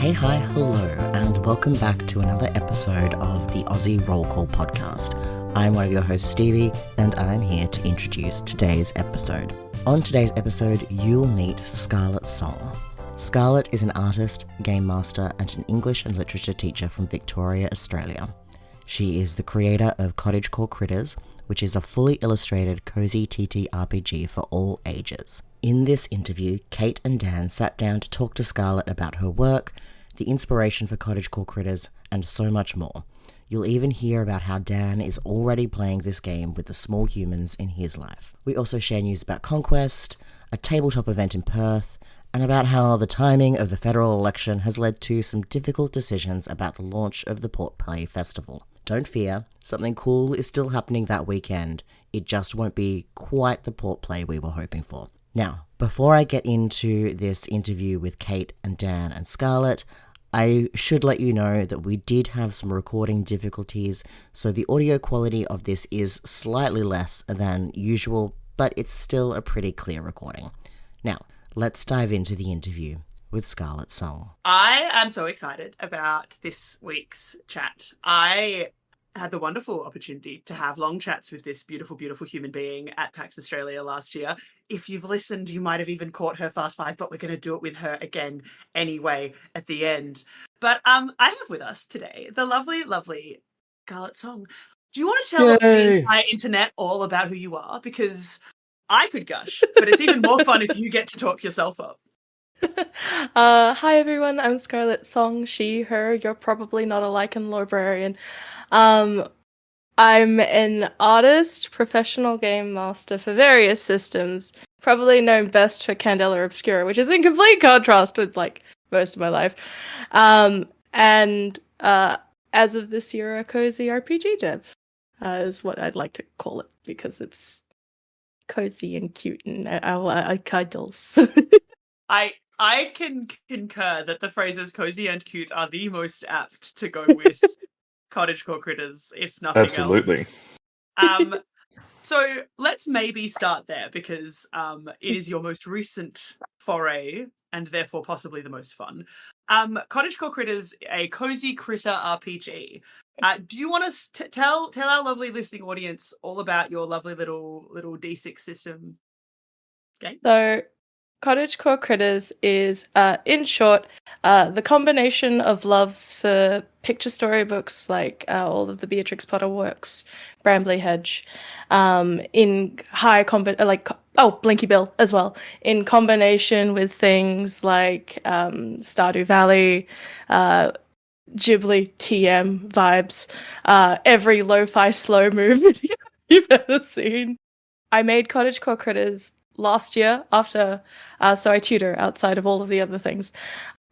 Hey, hi, hello, and welcome back to another episode of the Aussie Roll Call podcast. I'm one of your hosts, Stevie, and I'm here to introduce today's episode. On today's episode, you'll meet Scarlet Song. Scarlet is an artist, game master, and an English and literature teacher from Victoria, Australia. She is the creator of Cottage Core Critters, which is a fully illustrated cozy TTRPG for all ages. In this interview, Kate and Dan sat down to talk to Scarlet about her work, the inspiration for Cottage Core Critters, and so much more. You'll even hear about how Dan is already playing this game with the small humans in his life. We also share news about Conquest, a tabletop event in Perth, and about how the timing of the federal election has led to some difficult decisions about the launch of the Port Play Festival. Don't fear, something cool is still happening that weekend. It just won't be quite the Port Play we were hoping for. Now, before I get into this interview with Kate and Dan and Scarlet, I should let you know that we did have some recording difficulties, so the audio quality of this is slightly less than usual, but it's still a pretty clear recording. Now, let's dive into the interview with Scarlet Song. I am so excited about this week's chat. I had the wonderful opportunity to have long chats with this beautiful, beautiful human being at PAX Australia last year. If you've listened, you might have even caught her Fast Five, but we're going to do it with her again anyway at the end. But I have with us today the lovely, lovely Scarlet Song. Do you want to tell the entire internet all about who you are? Because I could gush, but it's even more fun if you get to talk yourself up. Hi everyone, I'm Scarlet Song, she, her, you're probably not a lichen librarian. I'm an artist, professional game master for various systems, probably known best for Candela Obscura, which is in complete contrast with, most of my life. And as of this year, a cozy RPG dev is what I'd like to call it, because it's cozy and cute and I cuddles. I can concur that the phrases cozy and cute are the most apt to go with Cottage Core Critters, if nothing Absolutely. else. So let's maybe start there, because it is your most recent foray, and therefore possibly the most fun. Cottage Core Critters, a cozy critter RPG. Do you want to tell our lovely listening audience all about your lovely little D6 system game? So, Cottage Core Critters is, in short, the combination of loves for picture storybooks like all of the Beatrix Potter works, Brambley Hedge, in Blinky Bill as well, in combination with things like Stardew Valley, Ghibli TM vibes, every lo-fi slow move video you've ever seen. I made Cottage Core Critters last year after, so I tutor outside of all of the other things,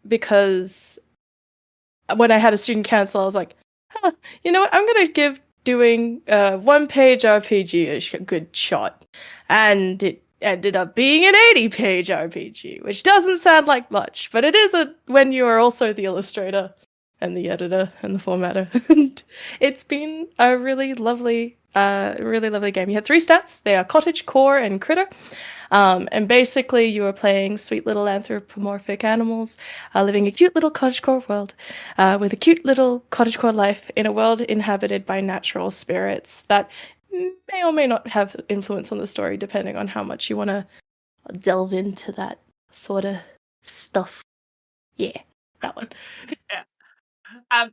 because when I had a student cancel, I was like, you know what, I'm going to give doing one-page RPG a good shot. And it ended up being an 80-page RPG, which doesn't sound like much, but it is when you are also the illustrator and the editor and the formatter. And it's been a really lovely game. You have 3 stats. They are Cottage, Core, and Critter. And basically you are playing sweet little anthropomorphic animals living a cute little cottagecore world with a cute little cottagecore life in a world inhabited by natural spirits that may or may not have influence on the story, depending on how much you want to delve into that sort of stuff. Yeah, that one. Yeah.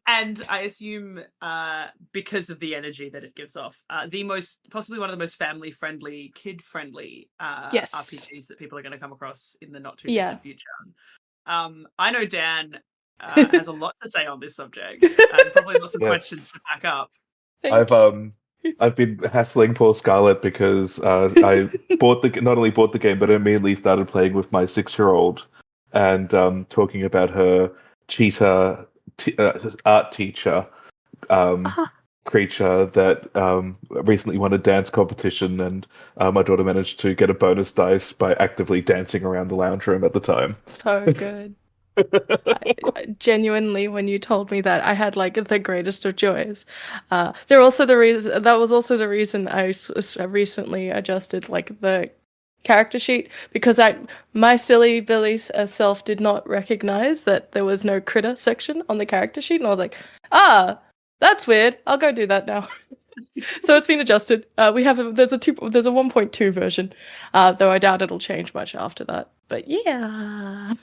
And I assume because of the energy that it gives off, possibly one of the most family-friendly, kid-friendly Yes. RPGs that people are going to come across in the not-too-distant future. I know Dan has a lot to say on this subject, and probably lots of questions to back up. I've been hassling poor Scarlet because I not only bought the game, but immediately started playing with my 6-year-old and talking about her cheetah art teacher creature that recently won a dance competition, and my daughter managed to get a bonus dice by actively dancing around the lounge room at the time. So good. I genuinely, when you told me that, I had the greatest of joys. That was also the reason I recently adjusted the character sheet because my silly Billy self did not recognize that there was no critter section on the character sheet, and I was like, that's weird. I'll go do that now. So it's been adjusted. There's a 1.2 version, though I doubt it'll change much after that. But yeah.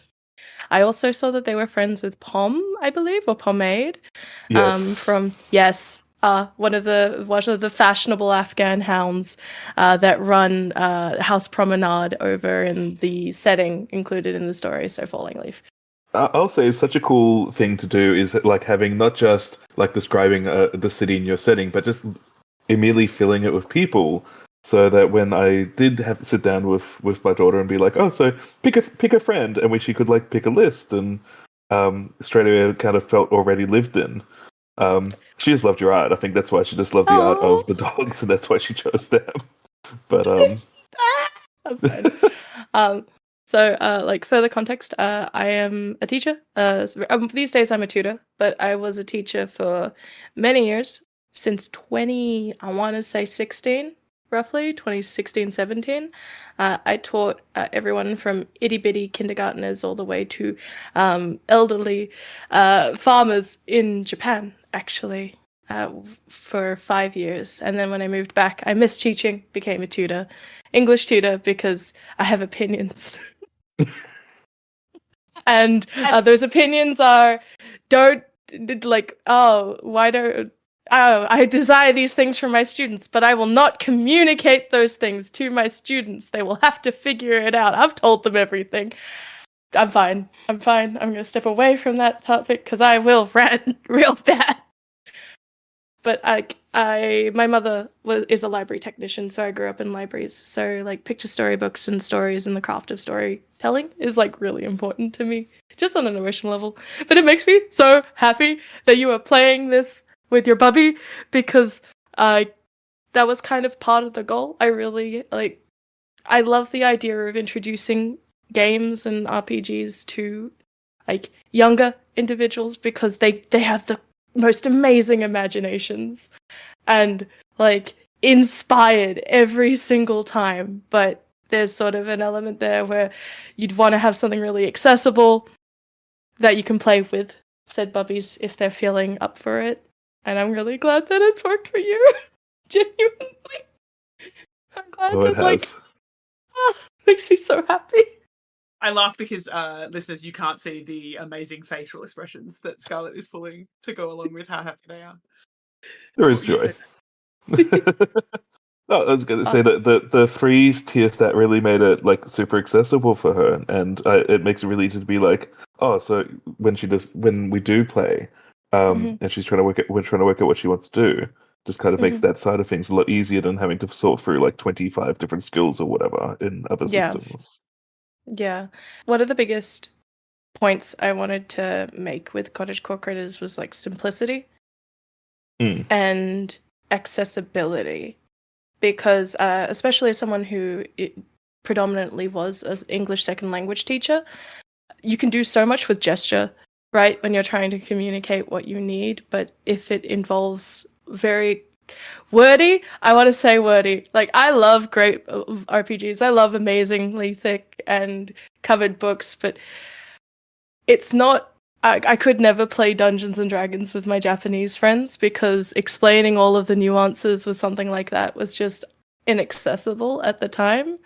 I also saw that they were friends with Pom, I believe, or Pomade. Yes. One of the fashionable Afghan hounds that run House Promenade over in the setting included in the story, so Falling Leaf. I'll say such a cool thing to do is like having not just like describing the city in your setting, but just immediately filling it with people, so that when I did have to sit down with my daughter and be like, oh, so pick a friend, and she could like pick a list, and straight away it kind of felt already lived in. She just loved your art. I think that's why she just loved the art of the dogs, and that's why she chose them. But I'm fine. So, like further context, I am a teacher. These days I'm a tutor, but I was a teacher for many years, since 2016, roughly 2016, 17. I taught everyone from itty bitty kindergartners all the way to elderly farmers in Japan, actually. For 5 years, and then when I moved back, I missed teaching, became a tutor, English tutor, because I have opinions. And those opinions are, I desire these things from my students, but I will not communicate those things to my students. They will have to figure it out. I've told them everything. I'm fine. I'm going to step away from that topic because I will rant real bad. But my mother is a library technician, so I grew up in libraries. So like picture storybooks and stories and the craft of storytelling is like really important to me, just on an emotional level. But it makes me so happy that you are playing this with your bubby, because that was kind of part of the goal. I love the idea of introducing games and RPGs to like younger individuals, because they have the most amazing imaginations and like inspired every single time, but there's sort of an element there where you'd want to have something really accessible that you can play with said bubbies if they're feeling up for it, and I'm really glad that it's worked for you. Genuinely, I'm glad that makes me so happy. I laugh because, listeners, you can't see the amazing facial expressions that Scarlet is pulling to go along with how happy they are. There is joy. No, I was going to say that the free tier stat really made it like super accessible for her, and it makes it really easy to be like, oh, so when we do play, and she's trying to work out what she wants to do, just kind of makes that side of things a lot easier than having to sort through like 25 different skills or whatever in other systems. Yeah. One of the biggest points I wanted to make with Cottage Core Critters was like simplicity and accessibility, because especially as someone who predominantly was an English second language teacher, you can do so much with gesture, right, when you're trying to communicate what you need. But if it involves very wordy, I want to say wordy. Like, I love great RPGs. I love amazingly thick and covered books, but it's not. I could never play Dungeons and Dragons with my Japanese friends, because explaining all of the nuances with something like that was just inaccessible at the time.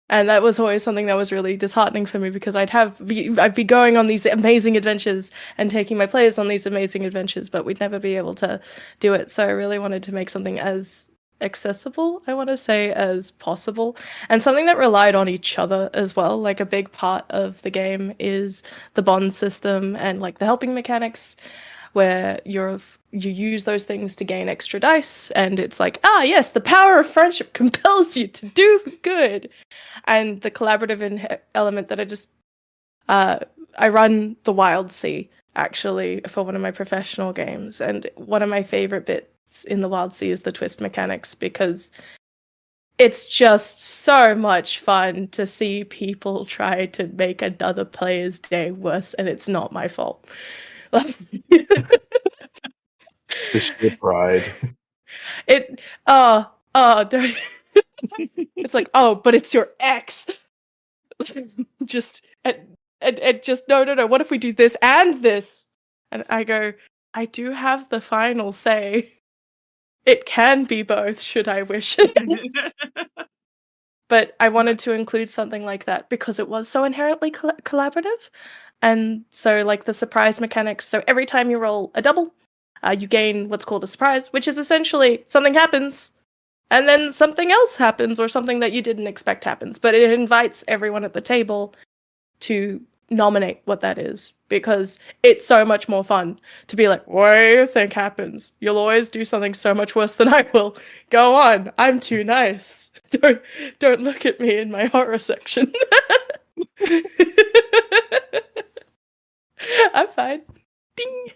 And that was always something that was really disheartening for me, because I'd be going on these amazing adventures and taking my players on these amazing adventures, but we'd never be able to do it. So I really wanted to make something as accessible, I want to say, as possible, and something that relied on each other as well. Like, a big part of the game is the bond system and like the helping mechanics, where you use those things to gain extra dice, and it's like, yes, the power of friendship compels you to do good. And the collaborative element that I run the Wild Sea, actually, for one of my professional games, and one of my favorite bits in the Wild Sea is the twist mechanics, because it's just so much fun to see people try to make another player's day worse, and it's not my fault. The sheer pride. Don't. It's like, oh, but it's your ex. just and just no. What if we do this and this? And I go, I do have the final say. It can be both, should I wish it. But I wanted to include something like that because it was so inherently collaborative. And so, like, the surprise mechanics. So every time you roll a double, you gain what's called a surprise, which is essentially something happens, and then something else happens, or something that you didn't expect happens. But it invites everyone at the table to nominate what that is, because it's so much more fun to be like, what do you think happens? You'll always do something so much worse than I will. Go on, I'm too nice. Don't look at me in my horror section. I'm fine. Ding.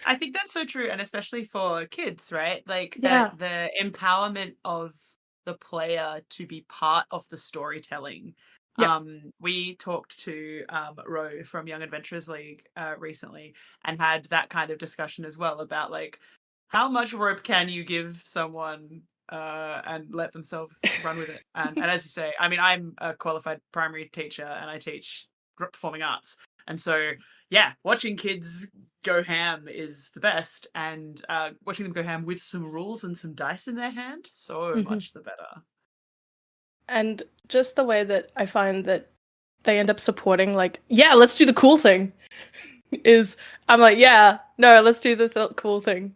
I think that's so true, and especially for kids, right? Like Yeah. the empowerment of the player to be part of the storytelling. Yeah. We talked to Ro from Young Adventurers League recently, and had that kind of discussion as well about, like, how much rope can you give someone and let themselves run with it. And as you say, I mean, I'm a qualified primary teacher and I teach performing arts, and so yeah, watching kids go ham is the best, and watching them go ham with some rules and some dice in their hand, so much the better. And just the way that I find that they end up supporting, like, yeah, let's do the cool thing, is I'm like, yeah, no, let's do the cool thing.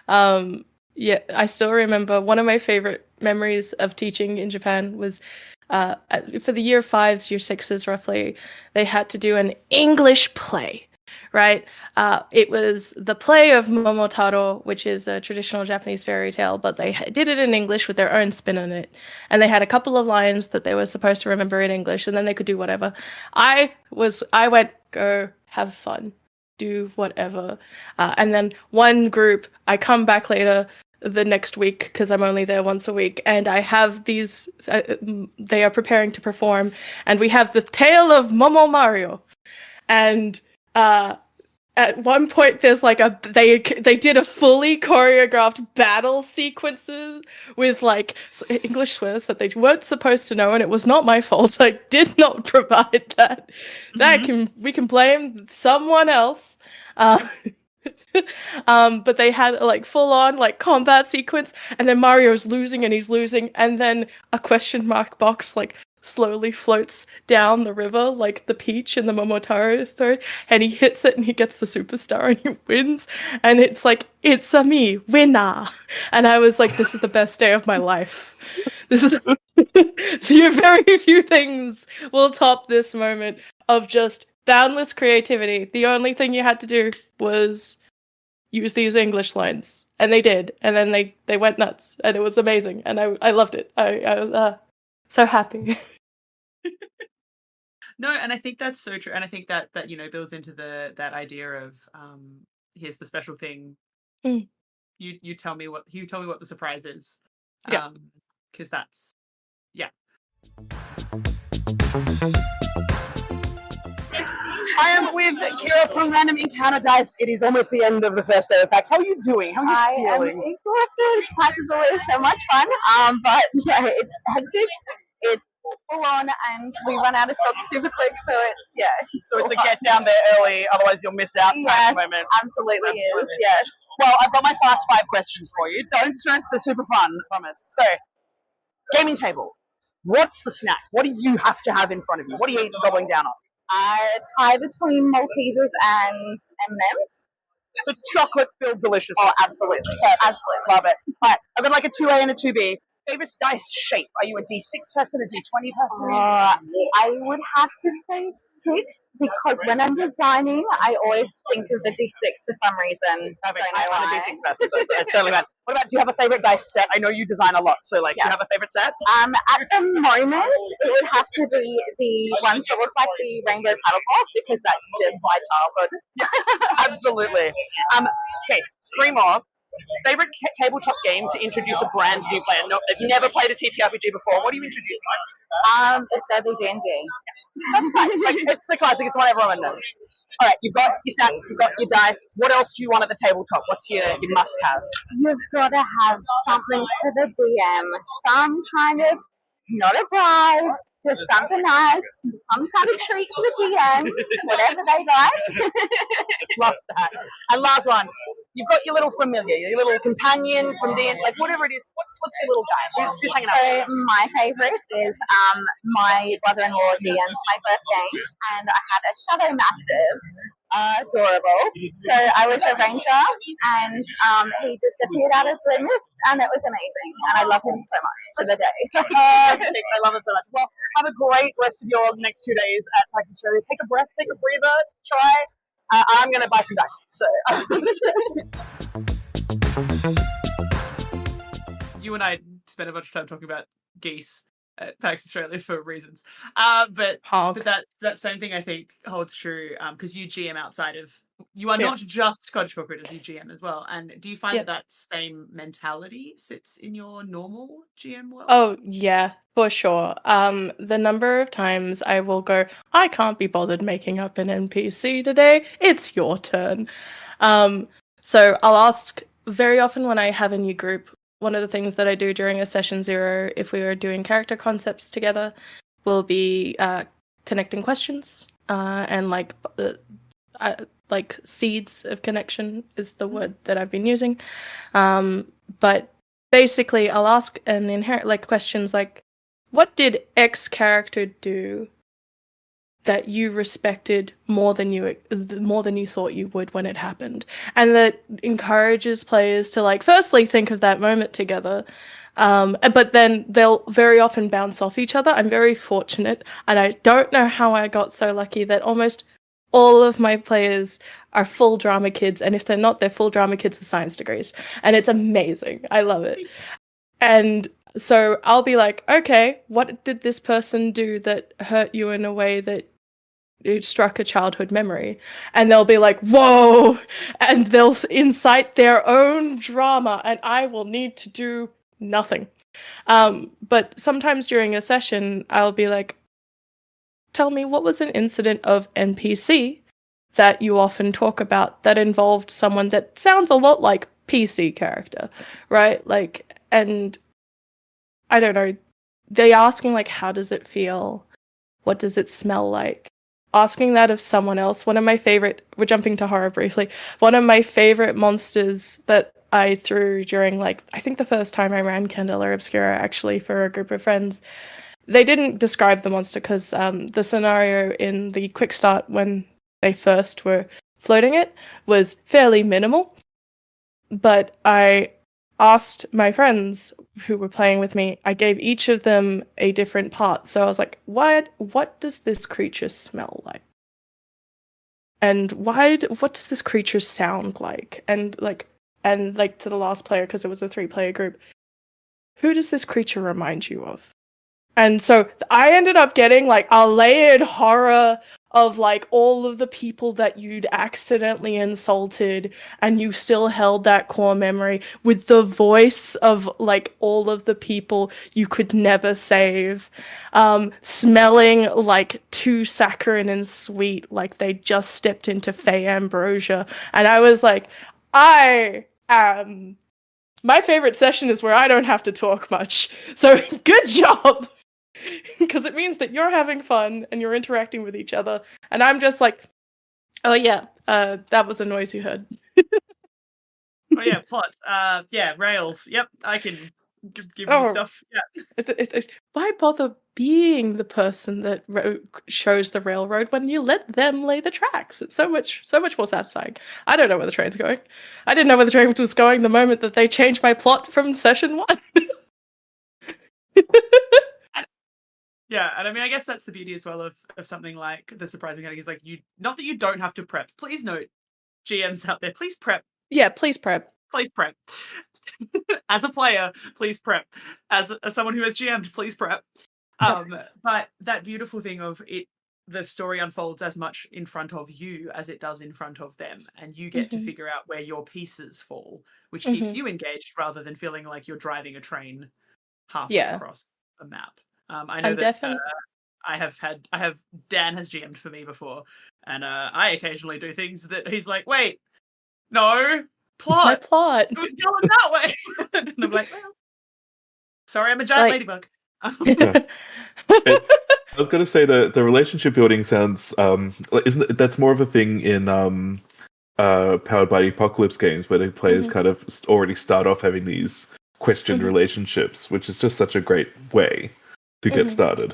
Yeah, I still remember one of my favorite memories of teaching in Japan was for the year 5s, year 6s roughly, they had to do an English play, right? It was the play of Momotaro, which is a traditional Japanese fairy tale, but they did it in English with their own spin on it. And they had a couple of lines that they were supposed to remember in English, and then they could do whatever. I went, go have fun, do whatever. And then one group, I come back later the next week, because I'm only there once a week, and I have these, they are preparing to perform, and we have the tale of Momo Mario. And at one point there's like they did a fully choreographed battle sequences with like English swears that they weren't supposed to know, and it was not my fault. I did not provide that. We can blame someone else. But they had like full on like combat sequence, and then Mario's losing and he's losing, and then a question mark box like slowly floats down the river like the Peach in the Momotaro story, and he hits it and he gets the superstar and he wins, and it's like, it's a me winner. And I was like, this is the best day of my life. This is very few things will top this moment of just boundless creativity. The only thing you had to do was use these English lines, and they did, and then they went nuts, and it was amazing, and I loved it. I was so happy. No, and I think that's so true, and I think that builds into that idea of here's the special thing. You tell me what the surprise is. Yeah. Because that's I am with Kira from Random Encounter Dice. It is almost the end of the first day of PAX. How are you doing? How are you feeling? I am exhausted. PAX is always so much fun. But yeah, it's hectic. It's full on, and we run out of stock super quick. So it's a get down there early, otherwise you'll miss out type moment. Absolutely is. Yes. Well, I've got my fast 5 questions for you. Don't stress, they're super fun, I promise. So, gaming table. What's the snack? What do you have to have in front of you? What are you gobbling down on? Tie between Maltesers and M&Ms. So chocolate-filled deliciousness. Oh, absolutely. Absolutely. Love it. All right, I've got like a 2A and a 2B. Favorite dice shape? Are you a D6 person, a D20 person? I would have to say 6, because when I'm designing, I always think of the D6 for some reason. I'm a D6 person, so it's totally fine. What about, do you have a favorite dice set? I know you design a lot, so like, do you have a favorite set? At the moment, it would have to be the ones that look like the rainbow paddle pop, because that's just my childhood. Absolutely. Okay, 3 more. Favorite tabletop game to introduce a brand new player? No, if you've never played a TTRPG before, what are you introducing? It's gotta be D&D. That's fine. Like, it's the classic. It's what everyone knows. All right, you've got your snacks, you've got your dice. What else do you want at the tabletop? What's your must-have? You've got to have something for the DM. Some kind of not a bribe, just something nice, some kind of treat for the DM, whatever they like. Love that. And last one, you've got your little familiar, your little companion from the like whatever it is. What's your little guy? Who's hanging out? So my favourite is my brother-in-law DM for my first game, and I had a shadow mastiff. Adorable. So I was a ranger, and he just appeared out of the mist, and it was amazing. And I love him so much to the day. I love it so much. Well, have a great rest of your next 2 days at PAX Australia. Take a breath, take a breather, try. I'm going to buy some dice. So. You and I spent a bunch of time talking about geese at PAX Australia for reasons. But that same thing I think holds true because you GM outside of... You are not just Cottage Core Critters, you GM as well. And do you find that same mentality sits in your normal GM world? Oh, yeah, for sure. The number of times I will go, I can't be bothered making up an NPC today. It's your turn. So I'll ask very often when I have a new group, one of the things that I do during a session 0, if we were doing character concepts together, will be connecting questions and like seeds of connection is the word that I've been using. But basically I'll ask an inherent questions like, what did X character do that you respected more than you thought you would when it happened? And that encourages players to firstly think of that moment together. But then they'll very often bounce off each other. I'm very fortunate, and I don't know how I got so lucky that almost all of my players are full drama kids, and if they're not, they're full drama kids with science degrees. And it's amazing. I love it. And so I'll be like, okay, what did this person do that hurt you in a way that it struck a childhood memory? And they'll be like, whoa, and they'll incite their own drama, and I will need to do nothing. But sometimes during a session, I'll be like, tell me, what was an incident of NPC that you often talk about that involved someone that sounds a lot like PC character, right? And I don't know, they asking how does it feel? What does it smell like? Asking that of someone else. One of my favorite, we're jumping to horror briefly, one of my favorite monsters that I threw during I think the first time I ran Candela Obscura actually for a group of friends, they didn't describe the monster because the scenario in the quick start when they first were floating it was fairly minimal. But I asked my friends who were playing with me, I gave each of them a different part. So I was like, what does this creature smell like? And what does this creature sound like? And to the last player, because it was a 3-player group, who does this creature remind you of? And so I ended up getting a layered horror of all of the people that you'd accidentally insulted, and you still held that core memory with the voice of all of the people you could never save, smelling too saccharine and sweet, like they just stepped into Fey Ambrosia. And I was like, my favorite session is where I don't have to talk much. So good job. Because it means that you're having fun and you're interacting with each other, and I'm just like, oh yeah, that was a noise you heard. Oh yeah, plot. Yeah, rails. Yep, I can give you stuff. Yeah. Why bother being the person that shows the railroad when you let them lay the tracks? It's so much more satisfying. I don't know where the train's going. I didn't know where the train was going the moment that they changed my plot from session 1. Yeah, and I mean, I guess that's the beauty as well of something like the surprise mechanic is not that you don't have to prep. Please note, GMs out there, please prep. Yeah, please prep. Please prep. As a player, please prep. As someone who has GM'd, please prep. But that beautiful thing of it, the story unfolds as much in front of you as it does in front of them, and you get to figure out where your pieces fall, which keeps you engaged rather than feeling like you're driving a train halfway across a map. I know Dan has GM'd for me before, and I occasionally do things that he's like, wait, no, plot. My plot. It was going that way. And I'm like, well, sorry, I'm a giant ladybug. Yeah. I was going to say the relationship building sounds isn't it, that's more of a thing in powered by Apocalypse games where the players kind of already start off having these questioned relationships, which is just such a great way to get started.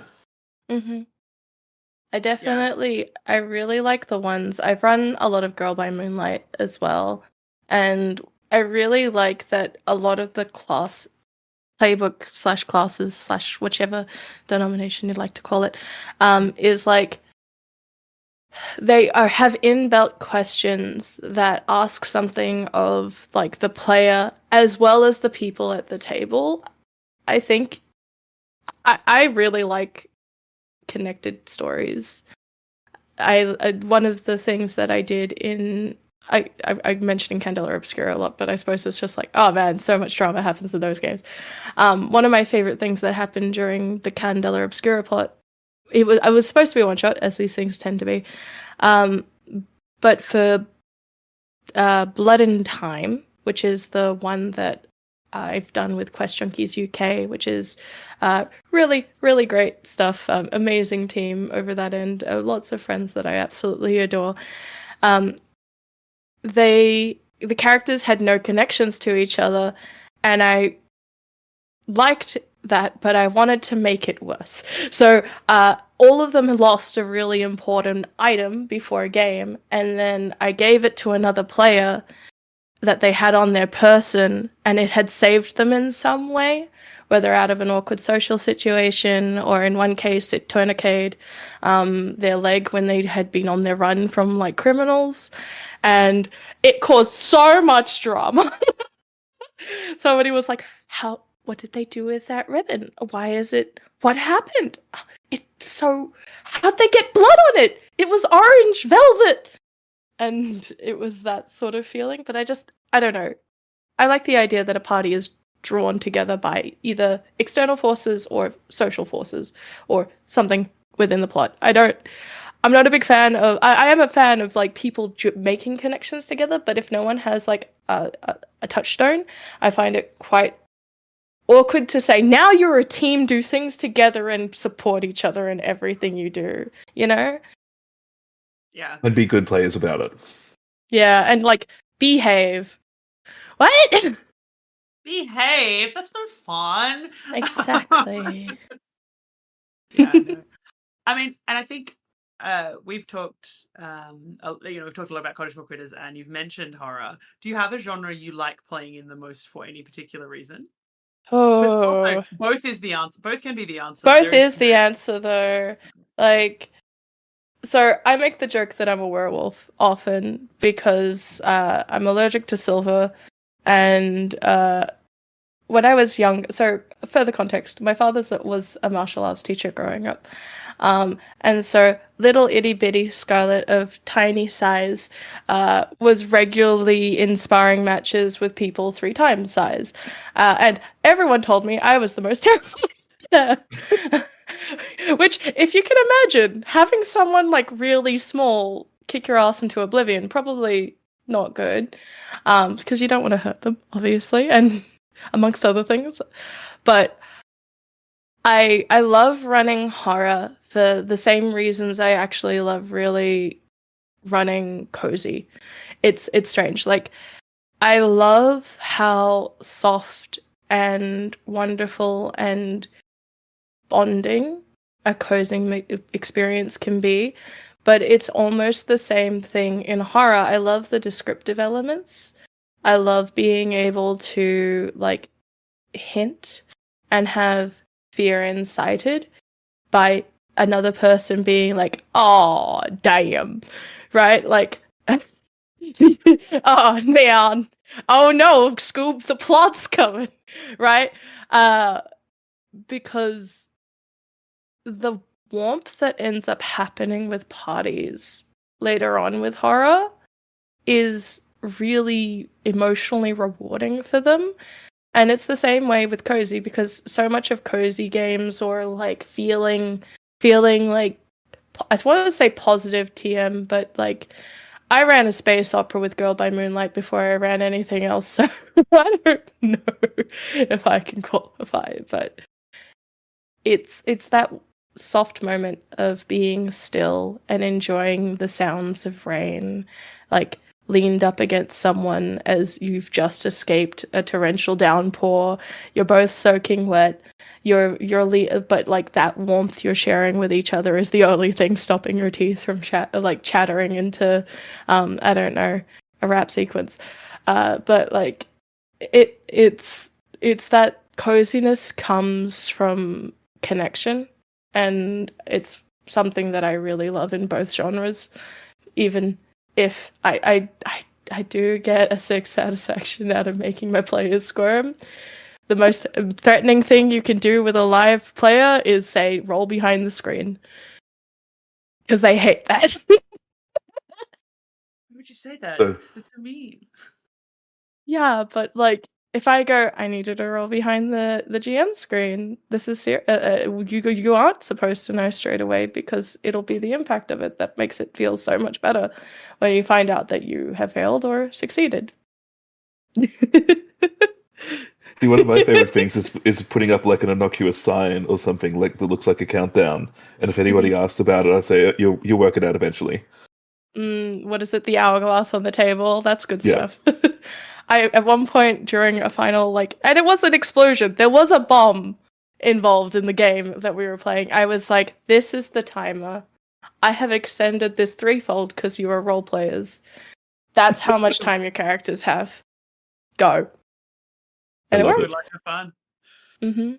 I really like the ones. I've run a lot of Girl by Moonlight as well, and I really like that a lot of the class playbook / classes / whichever denomination you'd like to call it, is like they have inbuilt questions that ask something of like the player as well as the people at the table. I think I really like connected stories. I one of the things that I did in I mentioned in Candela Obscura a lot, but I suppose it's just like, oh man, so much drama happens in those games. One of my favorite things that happened during the Candela Obscura plot, I was supposed to be a one shot, as these things tend to be, but for Blood and Time, which is the one that I've done with Quest Junkies UK, which is really, really great stuff. Amazing team over that end. Lots of friends that I absolutely adore. The characters had no connections to each other, and I liked that, but I wanted to make it worse. So all of them lost a really important item before a game, and then I gave it to another player that they had on their person, and it had saved them in some way, whether out of an awkward social situation, or in one case it tourniqueted their leg when they had been on their run from like criminals, and it caused so much drama. Somebody was like, what did they do with that ribbon? What happened? How'd they get blood on it? It was orange velvet. And it was that sort of feeling, but I don't know. I like the idea that a party is drawn together by either external forces or social forces or something within the plot. I'm not a big fan of, I am a fan of like people making connections together, but if no one has like a touchstone, I find it quite awkward to say, now you're a team, do things together and support each other in everything you do, you know? Yeah. And be good players about it. Yeah, and like behave. What? Behave? That's no fun. Exactly. Yeah, no. I mean, and I think we've talked, we've talked a lot about Cottage Core Critters, and you've mentioned horror. Do you have a genre you like playing in the most for any particular reason? Oh, both is the answer. Both can be the answer. both is the answer though. Like, so I make the joke that I'm a werewolf often because I'm allergic to silver, and when I was young, so further context, my father was a martial arts teacher growing up. And so little itty bitty Scarlet of tiny size was regularly in sparring matches with people 3 times size. And everyone told me I was the most terrifying. Which, if you can imagine, having someone like really small kick your ass into oblivion, probably not good. Because you don't want to hurt them, obviously, and amongst other things. But I love running horror for the same reasons I actually love really running cozy. It's strange. Like, I love how soft and wonderful and bonding a cozy experience can be, but it's almost the same thing in horror. I love the descriptive elements. I love being able to like hint and have fear incited by another person being like, oh damn, right? Like, oh man, oh no, Scoob, the plot's coming, right? Because the warmth that ends up happening with parties later on with horror is really emotionally rewarding for them. And it's the same way with cozy, because so much of cozy games, or like feeling like, I want to say positive TM, but like I ran a space opera with Girl by Moonlight before I ran anything else, so I don't know if I can qualify it, but it's that soft moment of being still and enjoying the sounds of rain, like leaned up against someone as you've just escaped a torrential downpour. You're both soaking wet. But like that warmth you're sharing with each other is the only thing stopping your teeth from chattering into, I don't know, a rap sequence. But like it's that coziness comes from connection, and it's something that I really love in both genres. Even if I do get a sick satisfaction out of making my players squirm. The most threatening thing you can do with a live player is say roll behind the screen, because they hate that. Why would you say that? So- That's so mean. Yeah, but like if I go, I need you to roll behind the GM screen. This is you aren't supposed to know straight away, because it'll be the impact of it that makes it feel so much better when you find out that you have failed or succeeded. See, one of my favorite things is putting up like an innocuous sign or something like that looks like a countdown, and if anybody asks about it, I say you'll work it out eventually. What is it? The hourglass on the table. That's good Yeah. stuff. I at one point during a final, and it was an explosion. There was a bomb involved in the game that we were playing. I was like, "This is the timer. I have extended this threefold because you are role players. That's how much time your characters have. Go." And it love worked. Good luck, have fun. Mm-hmm.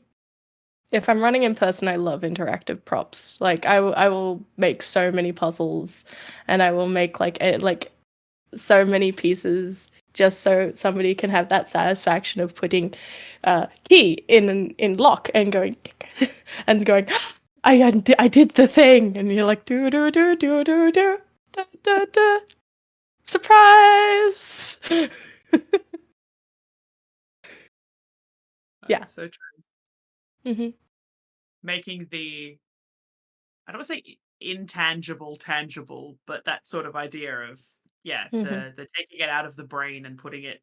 If I'm running in person, I love interactive props. Like I will make so many puzzles, and I will make like so many pieces just so somebody can have that satisfaction of putting key in lock and going and going. I did the thing, and you're like do do do do do do da da da, surprise. Yeah. That's so true. Mm-hmm. Making I don't want to say intangible tangible, but that sort of idea of the taking it out of the brain and putting it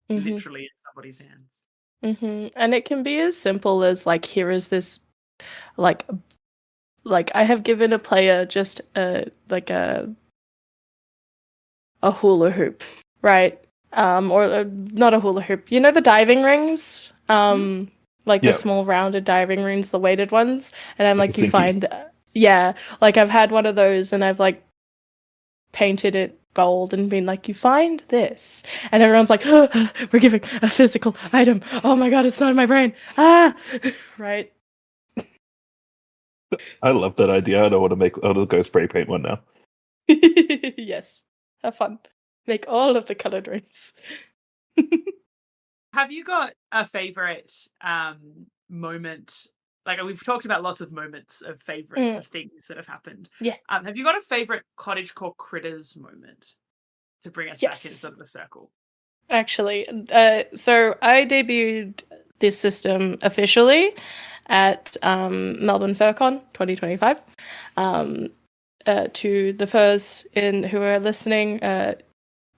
literally in somebody's hands. And it can be as simple as like, here is this like I have given a player just a hula hoop, right? Or not a hula hoop. You know the diving rings? Like Yeah. the small rounded diving rings, the weighted ones. And I'm like, you Sinky. find, like I've had one of those, and I've like painted it gold and been like, you find this, and everyone's like, oh, we're giving a physical item. Oh my god, it's not in my brain. Right. I love that idea. I don't want to make. I'll go spray paint one now. Yes, have fun. Make all of the colored rings. Have you got a favorite moment? Like we've talked about lots of moments of favorites of things that have happened. Yeah. Have you got a favorite Cottage Core Critters moment to bring us back into the circle? Actually, so I debuted this system officially at Melbourne FurCon 2025. To the furs who are listening,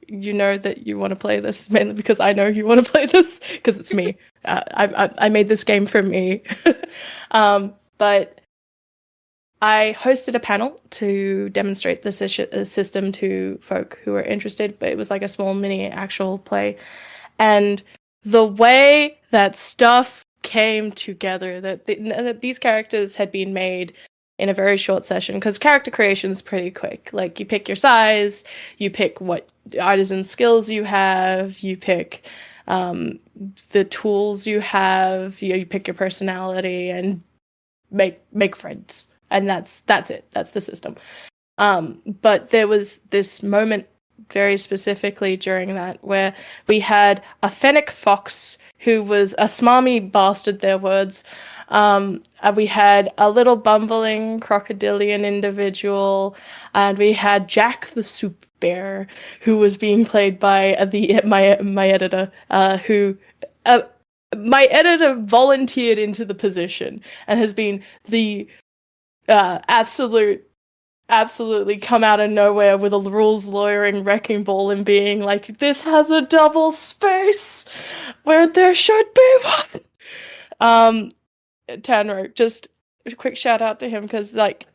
you know that you want to play this mainly because I know you want to play this because it's me. I made this game for me. But I hosted a panel to demonstrate the system to folk who are interested, but it was like a small mini actual play. And the way that stuff came together, that these characters had been made in a very short session, because character creation is pretty quick. Like you pick your size, you pick what artisan skills you have, you pick the tools you have, you pick your personality and make friends. And that's it. That's the system. But there was this moment very specifically during that where we had a fennec fox who was a smarmy bastard, their words. We had a little bumbling crocodilian individual, and we had Jack the soup bear, who was being played by my editor, who my editor volunteered into the position and has been the absolutely come out of nowhere with a rules lawyering wrecking ball and being like, this has a double space where there should be one. Tanro, just quick shout out to him because, like,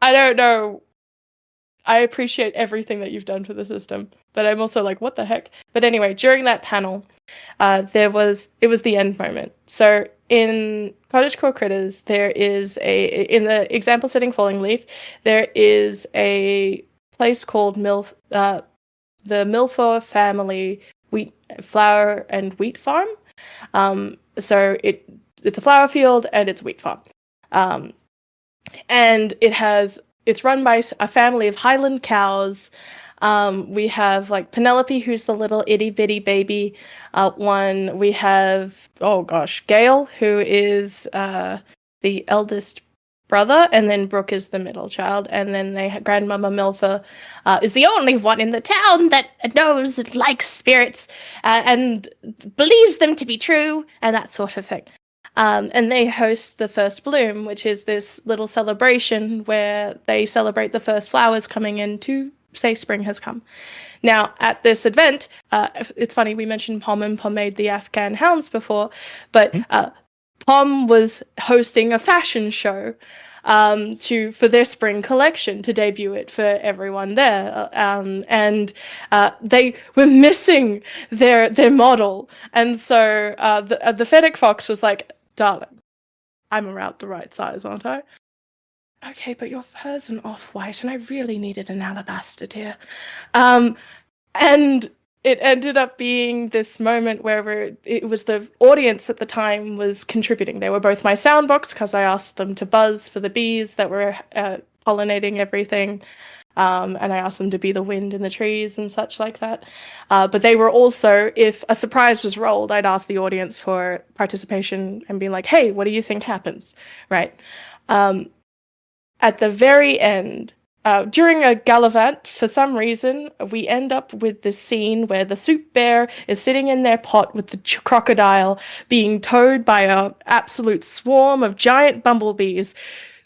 I don't know. I appreciate everything that you've done for the system, but I'm also like, what the heck? But anyway, during that panel, it was the end moment. So in Cottage Core Critters, there is in the example setting Falling Leaf, there is a place called the Milfour Family Flour and Wheat Farm. So it's a flower field and it's a wheat farm. And it's run by a family of Highland cows. We have like Penelope, who's the little itty bitty baby one. We have, oh gosh, Gail, who is the eldest brother, and then Brooke is the middle child, and then Grandmama Milfa is the only one in the town that knows and likes spirits and believes them to be true and that sort of thing. And they host the First Bloom, which is this little celebration where they celebrate the first flowers coming in to say spring has come. Now, at this event, it's funny, we mentioned Pom and Pomade the Afghan hounds before, but Pom was hosting a fashion show for their spring collection to debut it for everyone there, and they were missing their model, and so the Fennec Fox was like, "Darling, I'm around the right size, aren't I?" "Okay, but your fur's an off-white, and I really needed an alabaster, dear." And it ended up being this moment where it was the audience at the time was contributing. They were both my sound box because I asked them to buzz for the bees that were pollinating everything, and I asked them to be the wind in the trees and such like that. But they were also, if a surprise was rolled, I'd ask the audience for participation and be like, "Hey, what do you think happens?" Right? At the very end, during a gallivant, for some reason, we end up with this scene where the soup bear is sitting in their pot with the crocodile being towed by an absolute swarm of giant bumblebees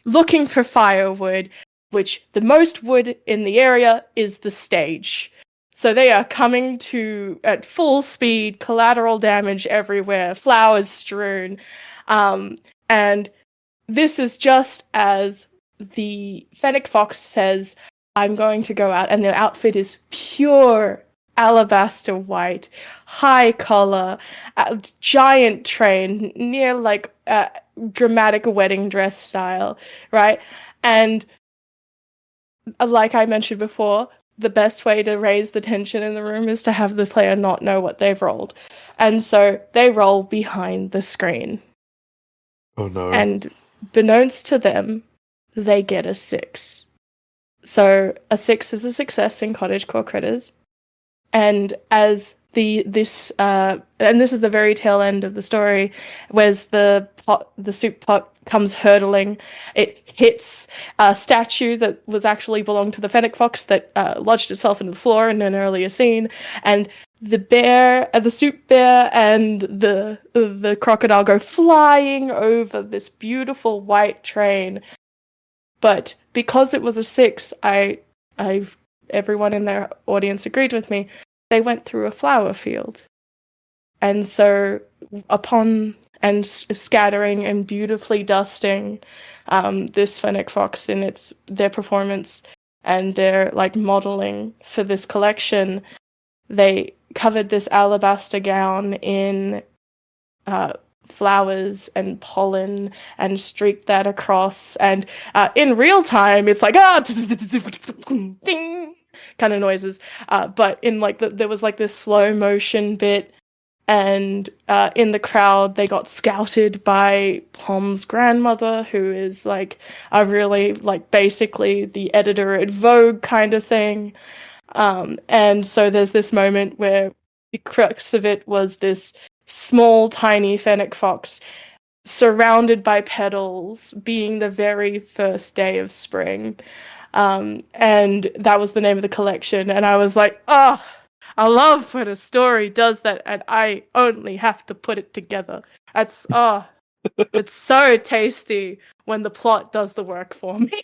looking for firewood, which the most wood in the area is the stage. So they are coming at full speed, collateral damage everywhere, flowers strewn. And this is just as the Fennec Fox says, "I'm going to go out," and the outfit is pure alabaster white, high collar, giant train, near like dramatic wedding dress style, right? And like I mentioned before, the best way to raise the tension in the room is to have the player not know what they've rolled. And so they roll behind the screen. Oh no. And beknownst to them, they get a 6. So a 6 is a success in Cottage Core Critters. And as this is the very tail end of the story, whereas the soup pot comes hurtling, it hits a statue that was actually belonged to the Fennec Fox that lodged itself into the floor in an earlier scene, and the soup bear and the crocodile go flying over this beautiful white train. But because it was a 6, everyone in their audience agreed with me. They went through a flower field, and so upon scattering and beautifully dusting this Fennec Fox in their performance and their like modeling for this collection, they covered this alabaster gown in flowers and pollen and streaked that across, and in real time it's like ding kind of noises, but in like there was like this slow motion bit, and in the crowd they got scouted by Pom's grandmother, who is like a really like basically the editor at Vogue kind of thing, and so there's this moment where the crux of it was this small, tiny Fennec Fox surrounded by petals, being the very first day of spring. And that was the name of the collection. And I was like, oh, I love when a story does that and I only have to put it together. It's so tasty when the plot does the work for me.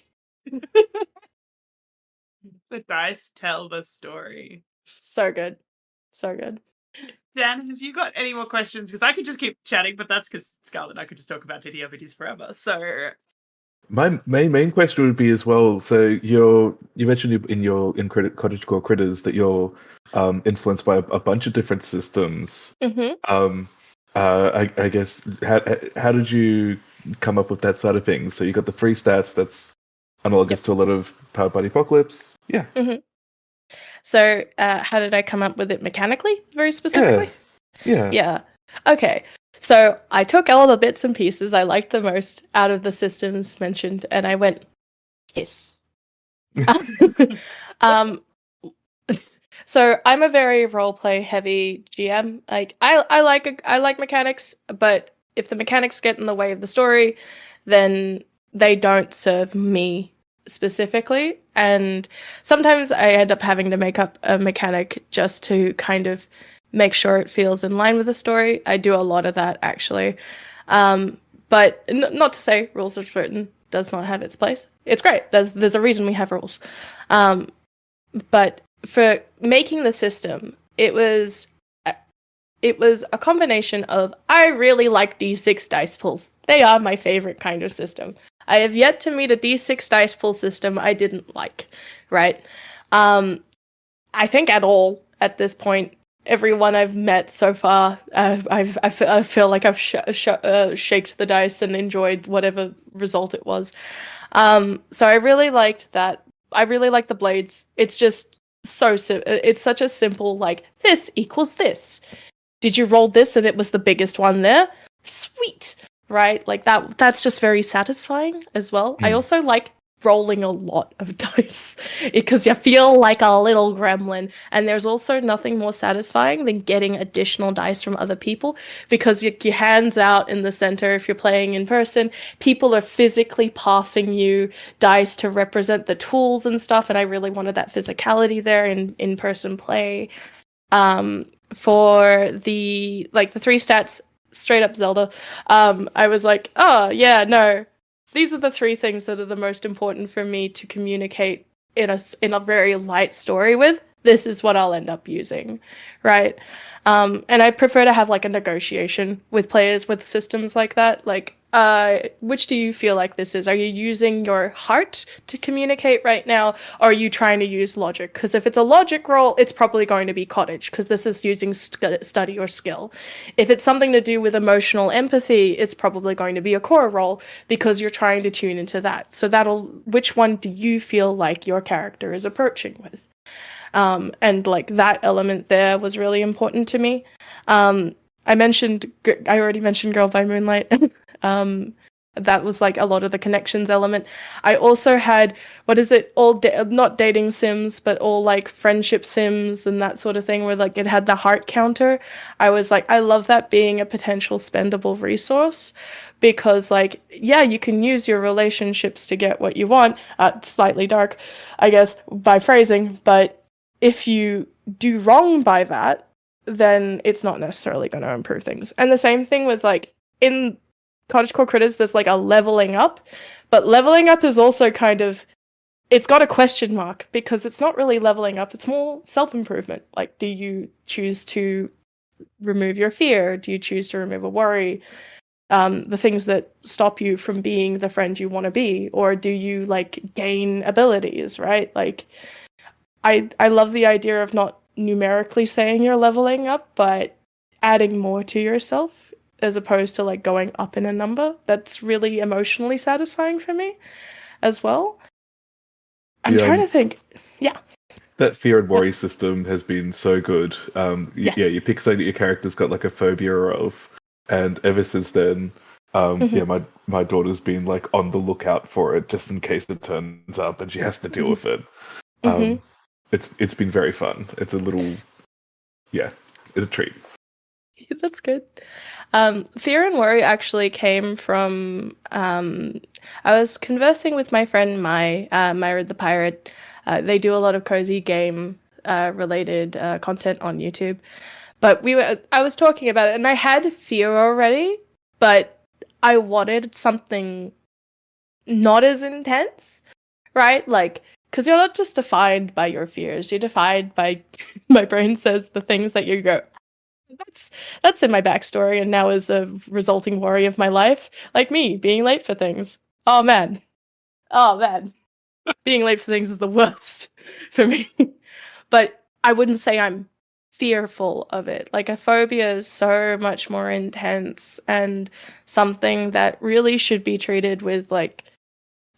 The dice tell the story. So good. So good. Dan, have you got any more questions? Because I could just keep chatting, but that's because Scarlet and I could just talk about TTRPGs forever. So My main question would be as well. So you mentioned in Cottage Core Critters that you're influenced by a bunch of different systems. Mm-hmm. I guess how did you come up with that side of things? So you got the free stats that's analogous to a lot of Powered by the Apocalypse. Yeah. Mm-hmm. So how did I come up with it mechanically, very specifically? Yeah. Yeah. Okay. So I took all the bits and pieces I liked the most out of the systems mentioned, and I went, yes. um, so I'm a very roleplay heavy GM. Like I like mechanics, but if the mechanics get in the way of the story, then they don't serve me specifically. And sometimes I end up having to make up a mechanic just to kind of make sure it feels in line with the story. I do a lot of that actually. But not to say rules are written does not have its place. It's great. There's a reason we have rules. But for making the system, it was a combination of I really like D6 dice pulls. They are my favorite kind of system. I have yet to meet a D6 dice pull system I didn't like, right? I think at all at this point, everyone I've met so far, I feel like I've shaked the dice and enjoyed whatever result it was. So I really liked that. I really like the blades. It's just it's such a simple, like, this equals this. Did you roll this and it was the biggest one there? Sweet. Right? Like that's just very satisfying as well. I also like rolling a lot of dice because you feel like a little gremlin, and there's also nothing more satisfying than getting additional dice from other people, because your hands out in the center if you're playing in person, people are physically passing you dice to represent the tools and stuff, and I really wanted that physicality there in person play. For the three stats, straight up Zelda, I was like, oh yeah, no, these are the three things that are the most important for me to communicate in a very light story with. This is what I'll end up using, right? And I prefer to have like a negotiation with players with systems like that. Like, which do you feel like this is? Are you using your heart to communicate right now, or are you trying to use logic? Because if it's a logic roll, it's probably going to be Cottage, because this is using study or skill. If it's something to do with emotional empathy, it's probably going to be a core roll, because you're trying to tune into that. So which one do you feel like your character is approaching with? And like that element there was really important to me. I already mentioned Girl by Moonlight. That was like a lot of the connections element. I also had, not dating sims, but all like friendship sims and that sort of thing, where like it had the heart counter. I was like, I love that being a potential spendable resource, because like, yeah, you can use your relationships to get what you want. Slightly dark, I guess, by phrasing, but if you do wrong by that, then it's not necessarily going to improve things. And the same thing with like in Cottage Core Critters, there's like a leveling up, but leveling up is also kind of, it's got a question mark, because it's not really leveling up, it's more self-improvement. Like, do you choose to remove your fear? Do you choose to remove a worry? The things that stop you from being the friend you want to be? Or do you like gain abilities, right? Like, I love the idea of not numerically saying you're leveling up, but adding more to yourself, as opposed to like going up in a number. That's really emotionally satisfying for me as well. I'm trying to think. Yeah. That fear and worry system has been so good. Yes. Yeah, you pick something that your character's got like a phobia of, and ever since then, yeah, my daughter's been like on the lookout for it, just in case it turns up and she has to deal with it. It's been very fun. It's a treat. That's good. Fear and worry actually came from, I was conversing with my friend Myra the Pirate. They do a lot of cozy game related content on YouTube. But I was talking about it, and I had fear already, but I wanted something not as intense, right? Like, because you're not just defined by your fears, you're defined by, my brain says, the things that you go, that's in my backstory, and now is a resulting worry of my life, like me being late for things. Oh man, being late for things is the worst for me. But I wouldn't say I'm fearful of it. Like a phobia is so much more intense and something that really should be treated with like,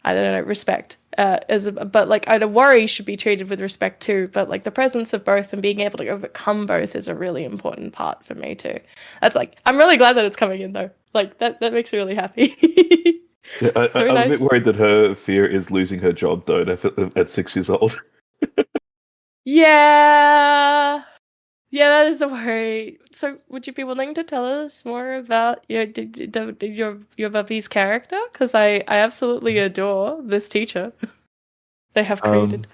I don't know, respect. But like a worry should be treated with respect too. But like the presence of both and being able to overcome both is a really important part for me too. That's like, I'm really glad that it's coming in though. Like that makes me really happy. Yeah, So I'm a nice. bit worried that her fear is losing her job though at 6 years old. Yeah. Yeah, that is a worry. So, would you be willing to tell us more about your puppy's character? Because I absolutely adore this teacher they have created.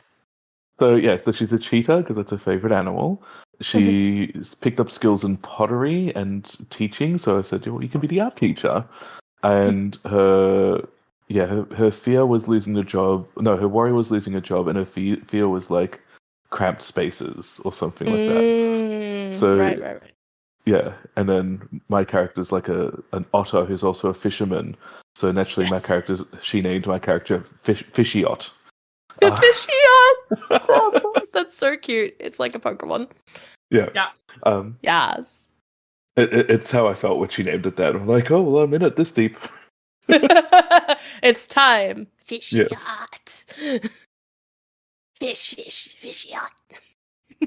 So she's a cheetah because that's her favorite animal. She's picked up skills in pottery and teaching. So I said, well, you can be the art teacher. And her fear was losing a job. No, her worry was losing a job, and her fear was like cramped spaces or something like that. So Right. yeah, and then my character's like an otter who's also a fisherman. So naturally, Yes. she named my character Fishiot. The Fishion! That's so cute. It's like a Pokemon. Yeah. Yeah. Yes. It's how I felt when she named it that. I'm like, oh, well, I'm in it this deep. It's time. Fishy Yes. hot. Fishy hot.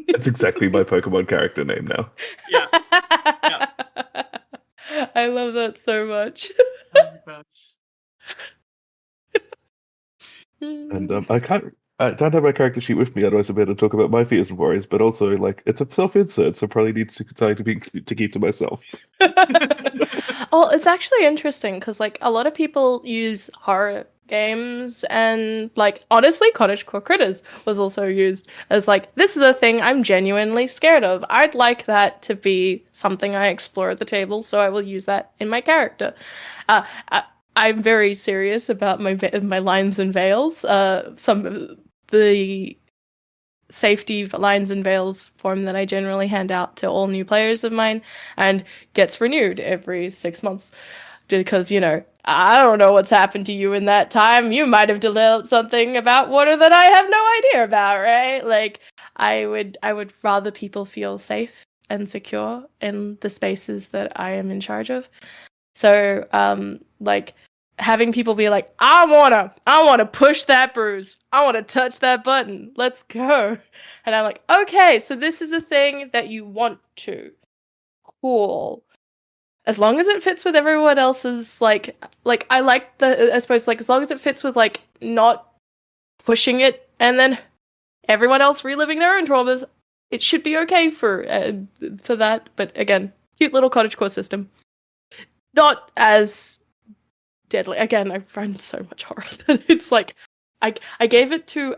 That's exactly my Pokemon character name now. Yeah. I love that so much. Oh my gosh. And I don't have my character sheet with me, otherwise I'll be able to talk about my fears and worries. But also, like, it's a self-insert, so probably need to keep to myself. Well, it's actually interesting because like a lot of people use horror games, and like honestly, Cottage Core Critters was also used as like, this is a thing I'm genuinely scared of. I'd like that to be something I explore at the table, so I will use that in my character. I'm very serious about my lines and veils. Some of the safety lines and veils form that I generally hand out to all new players of mine and gets renewed every 6 months. Because, you know, I don't know what's happened to you in that time. You might have developed something about water that I have no idea about, right? Like, I would rather people feel safe and secure in the spaces that I am in charge of. So, like, having people be like, I wanna push that bruise. I wanna touch that button. Let's go. And I'm like, okay, so this is a thing that you want to. Cool. As long as it fits with everyone else's, like I like I suppose, like, as long as it fits with, like, not pushing it and then everyone else reliving their own traumas, it should be okay for that. But again, cute little cottagecore system. Not as deadly. Again, I run so much horror that it's like, I gave it to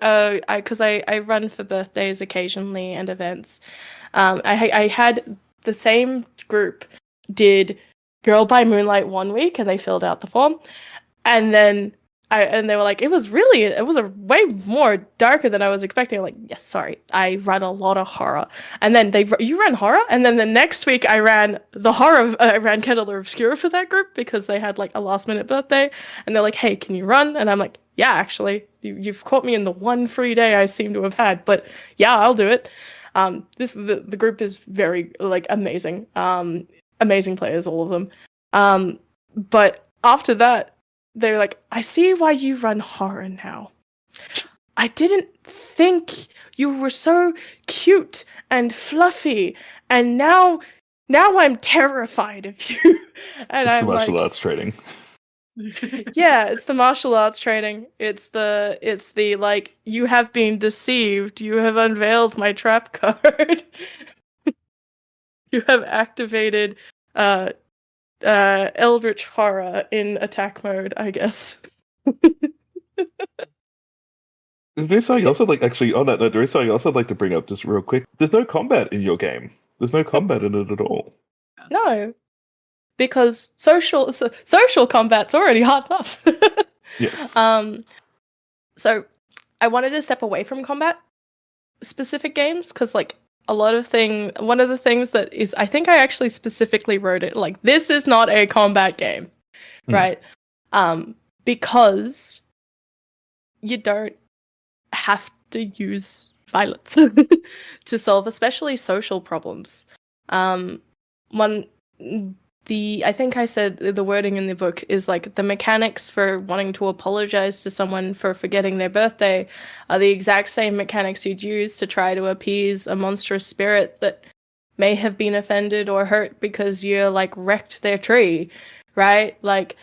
because I run for birthdays occasionally and events. I had the same group did Girl by Moonlight one week, and they filled out the form, and then they were like, it was a way more darker than I was expecting. I'm like, yes, sorry, I run a lot of horror. And then you ran horror, and then the next week I ran the horror. I ran Candle Obscura for that group because they had like a last minute birthday, and they're like, hey, can you run? And I'm like, yeah, actually, you've caught me in the one free day I seem to have had, but yeah, I'll do it. The group is very like amazing, amazing players, all of them. But after that, they're like, I see why you run horror now. I didn't think you were so cute and fluffy, and now I'm terrified of you. And It's I'm the martial like, arts training. yeah, it's the martial arts training. It's the like, you have been deceived. You have unveiled my trap card. You have activated Eldritch Horror in attack mode, I guess. There's something else I'd like, actually, on that note, there is something else I'd like to bring up just real quick. There's no combat in your game. There's no combat in it at all. No, because social combat's already hard enough. Yes. So I wanted to step away from combat specific games because, like, one of the things that is, I think I actually specifically wrote it, like, this is not a combat game, right? Because you don't have to use violence to solve, especially social problems. I think I said the wording in the book is like the mechanics for wanting to apologize to someone for forgetting their birthday are the exact same mechanics you'd use to try to appease a monstrous spirit that may have been offended or hurt because you like wrecked their tree, right? Like,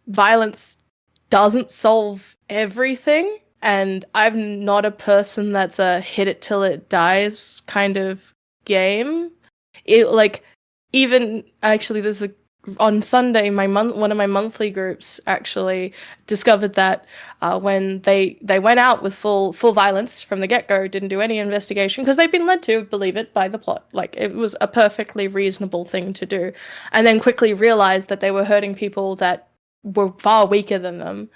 violence doesn't solve everything, and I'm not a person that's a hit it till it dies kind of game. It like, even actually, on Sunday, one of my monthly groups actually discovered that when they went out with full violence from the get-go, didn't do any investigation because they'd been led to believe it by the plot. Like, it was a perfectly reasonable thing to do, and then quickly realized that they were hurting people that were far weaker than them,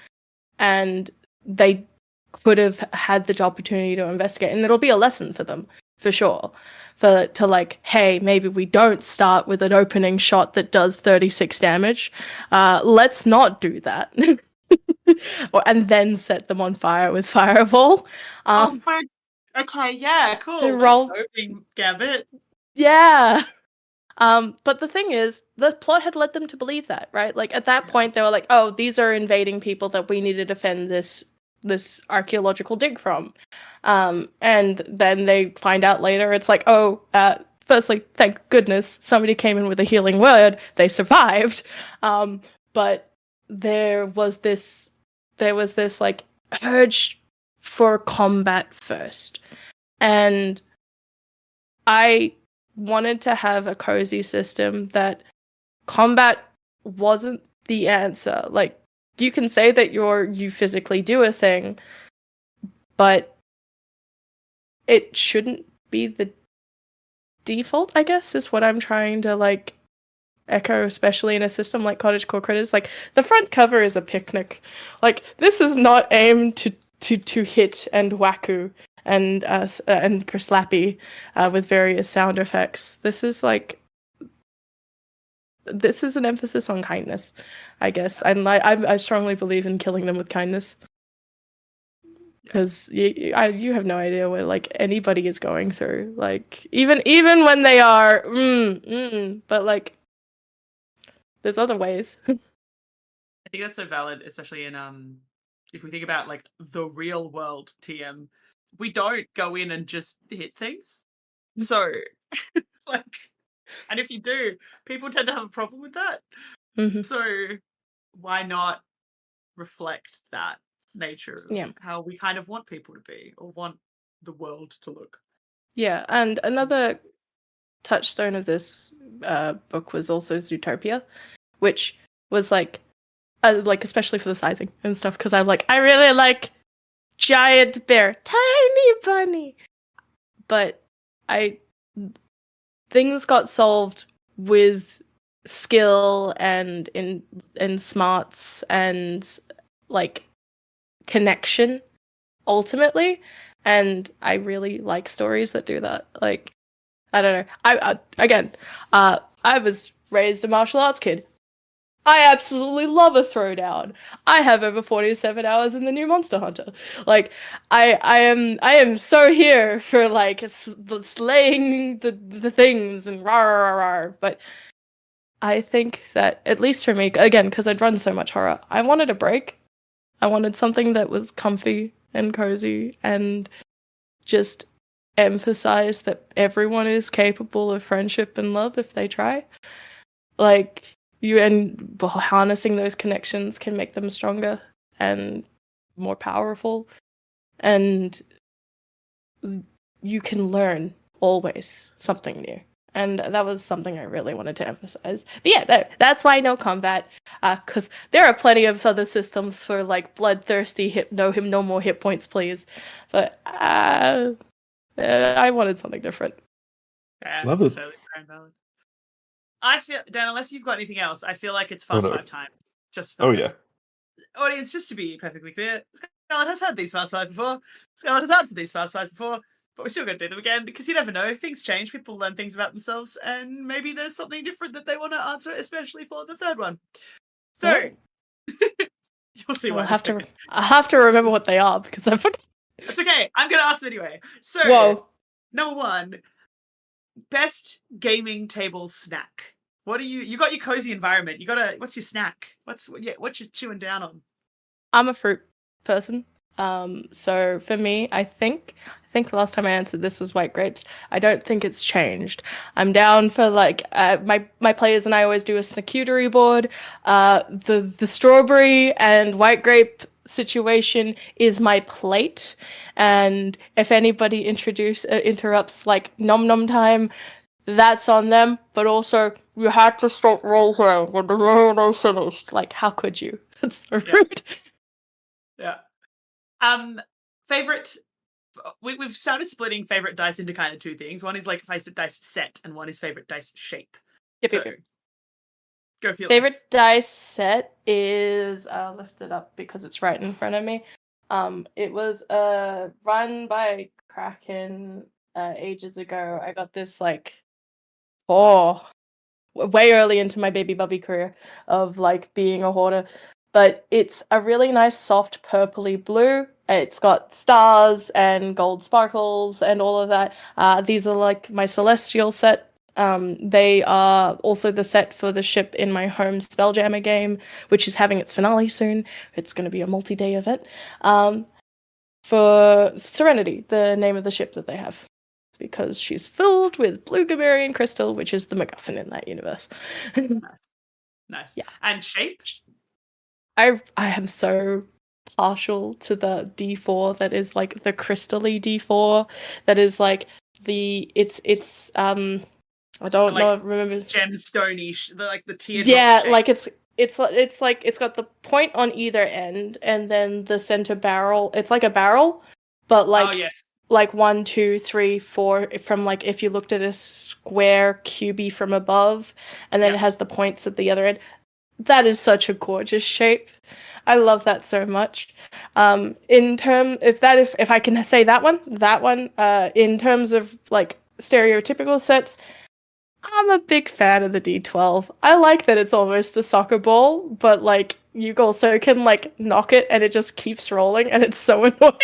and they could have had the opportunity to investigate, and it'll be a lesson for them for sure, to like, hey, maybe we don't start with an opening shot that does 36 damage. Let's not do that. And then set them on fire with fireball. Okay, yeah, cool. Roll. That's opening gambit. Yeah. But the thing is, the plot had led them to believe that, right? Like, at that point, they were like, oh, these are invading people that we need to defend this archaeological dig from. And then they find out later, it's like, oh, firstly, thank goodness somebody came in with a healing word. They survived. But there was this like urge for combat first. And I wanted to have a cozy system that combat wasn't the answer. Like, you can say that you physically do a thing, but it shouldn't be the default, I guess, is what I'm trying to like echo, especially in a system like Cottage Core Critters. Like, the front cover is a picnic. Like, this is not aimed to hit and wacko and slappy with various sound effects. This is an emphasis on kindness, I guess. And I strongly believe in killing them with kindness, because you have no idea what like anybody is going through. Like, even when they are, but like, there's other ways. I think that's so valid, especially in if we think about like the real world TM, we don't go in and just hit things. So like, and if you do, people tend to have a problem with that. Mm-hmm. So why not reflect that nature of how we kind of want people to be, or want the world to look? Yeah, and another touchstone of this book was also Zootopia, which was like especially for the sizing and stuff, because I'm like, I really like giant bear, tiny bunny, but things got solved with skill and in smarts and like connection ultimately, and I really like stories that do that. Like, I don't know. I was raised a martial arts kid. I absolutely love a throwdown. I have over 47 hours in the new Monster Hunter. Like, I am so here for like slaying the things and rah rah rah rah. But I think that, at least for me, again, because I'd run so much horror, I wanted a break. I wanted something that was comfy and cozy and just emphasized that everyone is capable of friendship and love if they try. Like, harnessing those connections can make them stronger and more powerful, and you can learn always something new. And that was something I really wanted to emphasize. But yeah, that's why no combat, because there are plenty of other systems for like bloodthirsty no more hit points, please. But I wanted something different. Yeah, Love it. totally fair and valid. I feel, Dan, unless you've got anything else, I feel like it's Fast Five time. Just for audience, just to be perfectly clear, Scarlet has had these Fast Five before. Scarlet has answered these Fast Fives before. but we're still going to do them again because you never know. Things change. People learn things about themselves, and maybe there's something different that they want to answer, especially for the third one. So you'll see why. I have to remember what they are because I forgot. It's okay. I'm going to ask them anyway. So, Whoa. Number 1, best gaming table snack. What do you got your cozy environment. What's your snack? What you chewing down on? I'm a fruit person. So for me, I think the last time I answered this was white grapes. I don't think it's changed. I'm down for my players and I always do a snackutery board. The strawberry and white grape situation is my plate, and if anybody interrupts like nom nom time, that's on them. But you had to stop right here when the mayonnaise finished. Like, how could you? That's so rude. Yeah. Favorite. We've started splitting favorite dice into kind of 2 things. One is like favorite dice set, and one is favorite dice shape. Yep. Go for your favorite dice set is I'll lift it up because it's right in front of me. It was run by Kraken ages ago. I got this way early into my baby bubby career of like being a hoarder. But it's a really nice soft purpley blue. It's got stars and gold sparkles and all of that. These are like my Celestial set. They are also the set for the ship in my home Spelljammer game, which is having its finale soon. It's going to be a multi-day event. For Serenity, the name of the ship that they have. Because she's filled with blue Gamerian crystal, which is the MacGuffin in that universe. Nice. Yeah. And shape? I am so partial to the D4 that is like the crystally D4 that is like it's I don't know remember gemstone-ish, the teardrop shape. like it's like it's got the point on either end and then the center barrel. It's like a barrel, but like 1, 2, 3, 4 from like if you looked at a square cubey from above, and then it has the points at the other end. That is such a gorgeous shape. I love that so much. If I can say that one, in terms of like stereotypical sets, I'm a big fan of the D12. I like that it's almost a soccer ball, but like you also can like knock it and it just keeps rolling and it's so annoying.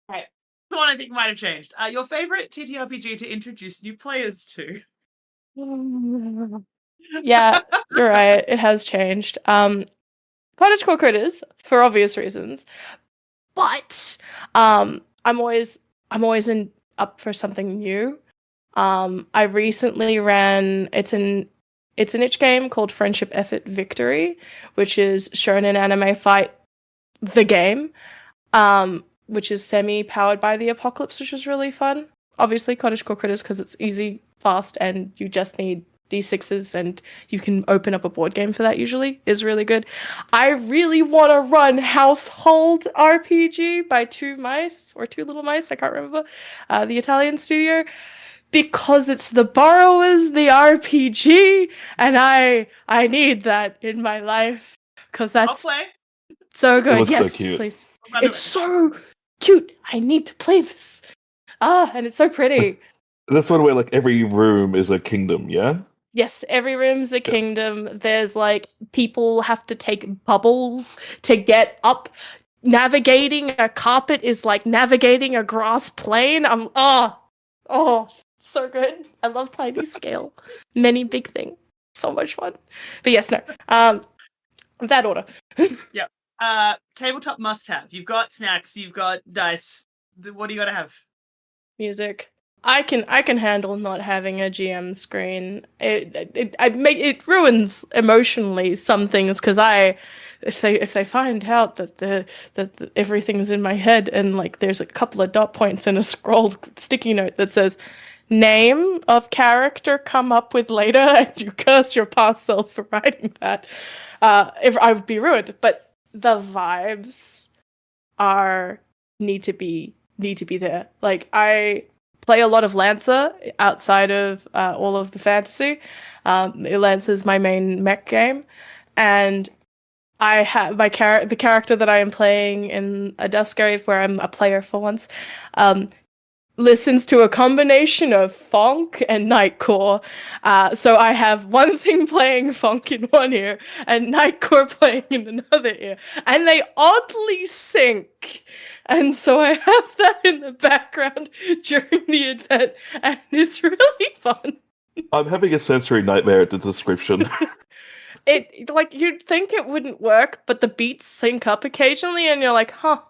Right. The one I think might have changed. Your favorite TTRPG to introduce new players to? Yeah, you're right. It has changed. Cottage Core Critters for obvious reasons, but I'm always up for something new. I recently ran. It's an itch game called Friendship Effort Victory, which is shonen anime fight the game, which is semi-powered by the apocalypse, which is really fun. Obviously, Cottage Core Critters because it's easy, fast, and you just need D6s and you can open up a board game for that usually is really good. I really want to run Household RPG by Two Little Mice, I can't remember, the Italian studio, because it's the Borrowers, the RPG, and I need that in my life because that's so good. Yes, so please. It's so cute. I need to play this. And it's so pretty. That's one where like every room is a kingdom, yeah? Yes, every room's a kingdom. There's like people have to take bubbles to get up. Navigating a carpet is like navigating a grass plane. So good. I love tiny scale. Many big thing. So much fun. But yes, no. That order. Yep. Tabletop must have. You've got snacks, you've got dice. What do you gotta have? Music. I can handle not having a GM screen. It ruins emotionally some things because if they find out that everything's in my head and like there's a couple of dot points and a scrolled sticky note that says name of character come up with later and you curse your past self for writing that, if I would be ruined. But the vibes need to be there. Like I play a lot of Lancer outside of all of the fantasy. Lancer's my main mech game, and I have the character that I am playing in a Duskgrave, where I'm a player for once, listens to a combination of funk and nightcore. So I have one thing playing funk in one ear and nightcore playing in another ear, and they oddly sync. And so I have that in the background during the event, and it's really fun. I'm having a sensory nightmare at the description. It, like, you'd think it wouldn't work, but the beats sync up occasionally, and you're like, huh,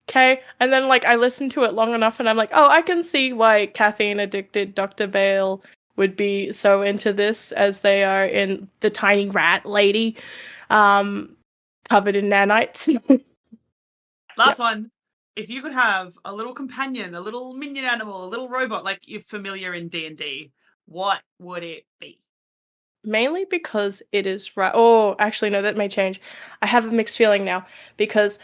okay. And then, like, I listen to it long enough, and I'm like, oh, I can see why caffeine-addicted Dr. Bale would be so into this, as they are in The Tiny Rat Lady, covered in nanites. Last one. If you could have a little companion, a little minion animal, a little robot, like you're familiar in D&D, what would it be? Mainly because it is right. Oh, actually, no, that may change. I have a mixed feeling now, because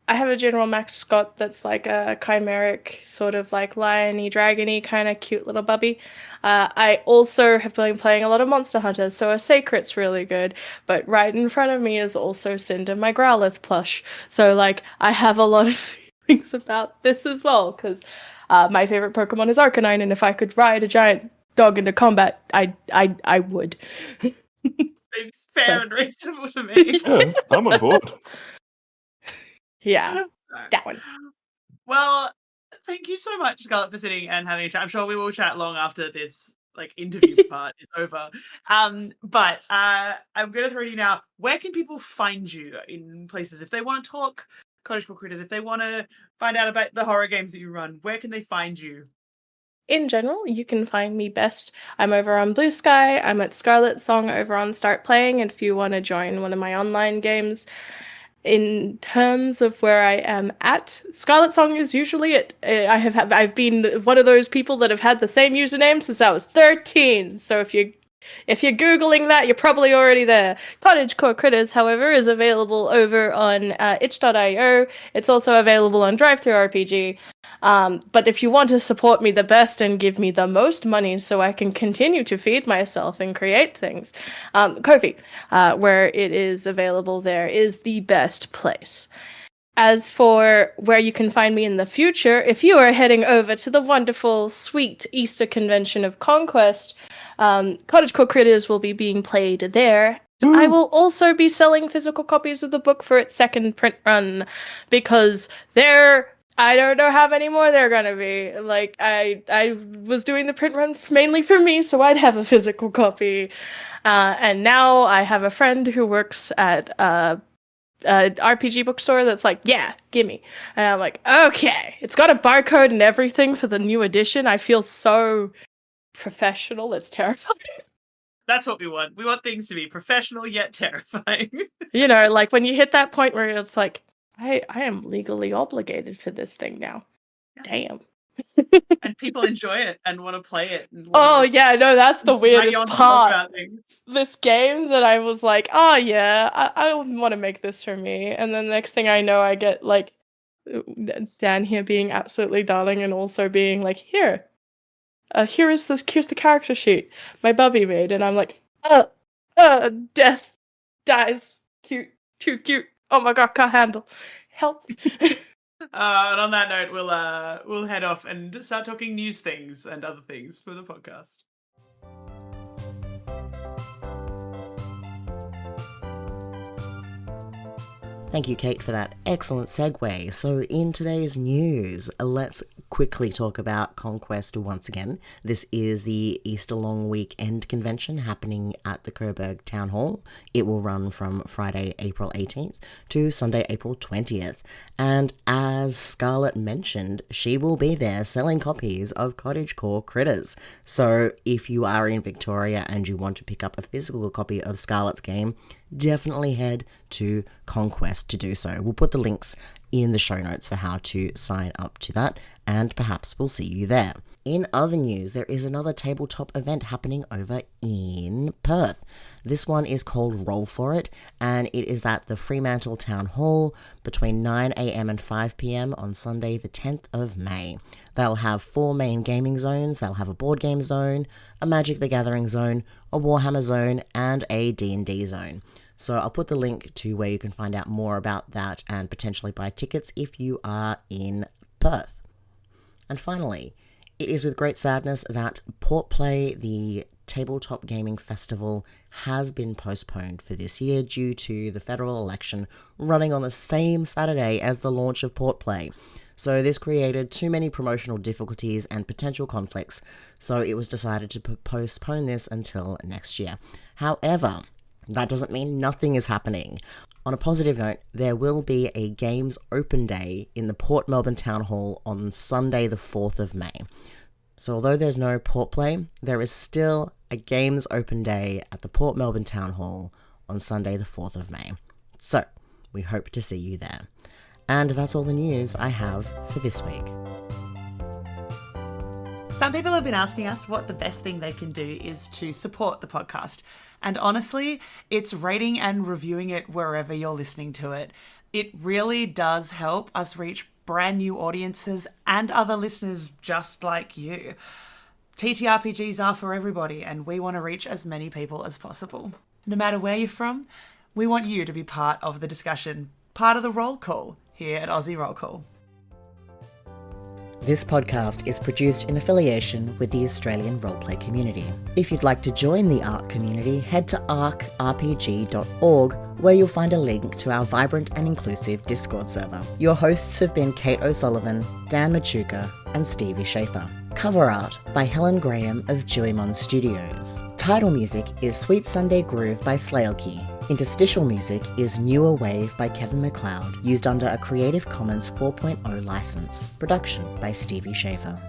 I have a general mascot that's like a chimeric, sort of like lion-y, dragon-y, kind of cute little bubby. I also have been playing a lot of Monster Hunter, so a Sacred's really good. But right in front of me is also Cinder, my Growlithe plush. So, like, I have a lot of feelings about this as well, because my favorite Pokemon is Arcanine, and if I could ride a giant dog into combat, I would. Seems fair and reasonable to me. Yeah, I'm on board. Yeah, that one. Well, thank you so much, Scarlett, for sitting and having a chat. I'm sure we will chat long after this interview part is over. But I'm going to throw to you now. Where can people find you in places if they want to talk Cottage Core Critters, if they want to find out about the horror games that you run? Where can they find you? In general, you can find me best. I'm over on Blue Sky. I'm at Scarlet Song over on Start Playing. And if you want to join one of my online games, in terms of where I am at, Scarlet Song is usually it. I've been one of those people that have had the same username since I was 13. So if you're Googling that, you're probably already there. Cottage Core Critters, however, is available over on itch.io. It's also available on RPG. But if you want to support me the best and give me the most money so I can continue to feed myself and create things, Ko-fi, where it is available there, is the best place. As for where you can find me in the future, if you are heading over to the wonderful, sweet Easter convention of Conquest, Cottage Core Critters will be being played there. I will also be selling physical copies of the book for its second print run, because I don't know how many more there are gonna be. Like, I was doing the print run mainly for me, so I'd have a physical copy. And now I have a friend who works at RPG bookstore that's like, yeah, gimme. And I'm like, okay, it's got a barcode and everything for the new edition. I feel so professional, it's terrifying. That's what we want. We want things to be professional yet terrifying. You know, like when you hit that point where it's like, I am legally obligated for this thing now. Yeah. Damn. And people enjoy it and want to play it. Oh yeah, no, that's the weirdest part. This game that I was like, oh yeah, I want to make this for me, and then the next thing I know, I get like Dan here being absolutely darling, and also being like, here's the character sheet my bubby made, and I'm like, death dies, cute, too cute. Oh my god, can't handle. Help. And on that note, we'll head off and start talking news things and other things for the podcast. Thank you, Kate, for that excellent segue. So in today's news, let's quickly talk about Conquest once again. This is the Easter long weekend convention happening at the Coburg Town Hall. It will run from Friday, April 18th to Sunday, April 20th. And as Scarlett mentioned, she will be there selling copies of Cottage Core Critters. So if you are in Victoria and you want to pick up a physical copy of Scarlett's game, definitely head to Conquest to do so. We'll put the links in the show notes for how to sign up to that, and perhaps we'll see you there. In other news, there is another tabletop event happening over in Perth. This one is called Roll For It, and it is at the Fremantle Town Hall between 9 a.m. and 5 p.m. on Sunday the 10th of May. They'll have 4 main gaming zones. They'll have a board game zone, a Magic the Gathering zone, a Warhammer zone, and a D&D zone. So I'll put the link to where you can find out more about that and potentially buy tickets if you are in Perth. And finally, it is with great sadness that Port Play, the tabletop gaming festival, has been postponed for this year due to the federal election running on the same Saturday as the launch of Port Play. So this created too many promotional difficulties and potential conflicts, so it was decided to postpone this until next year. However, that doesn't mean nothing is happening. On a positive note, there will be a Games Open Day in the Port Melbourne Town Hall on Sunday the 4th of May. So although there's no Port Play, there is still a Games Open Day at the Port Melbourne Town Hall on Sunday the 4th of May. So, we hope to see you there. And that's all the news I have for this week. Some people have been asking us what the best thing they can do is to support the podcast. And honestly, it's rating and reviewing it wherever you're listening to it. It really does help us reach brand new audiences and other listeners just like you. TTRPGs are for everybody, and we want to reach as many people as possible. No matter where you're from, we want you to be part of the discussion, part of the roll call here at Aussie Roll Call. This podcast is produced in affiliation with the Australian roleplay community. If you'd like to join the ARC community, head to arcrpg.org, where you'll find a link to our vibrant and inclusive Discord server. Your hosts have been Kate O'Sullivan, Dan Machuca, and Stevie Schaefer. Cover art by Helen Graham of Juimon Studios. Title music is Sweet Sunday Groove by Slailkey. Interstitial music is Newer Wave by Kevin MacLeod, used under a Creative Commons 4.0 license. Production by Stevie Schaefer.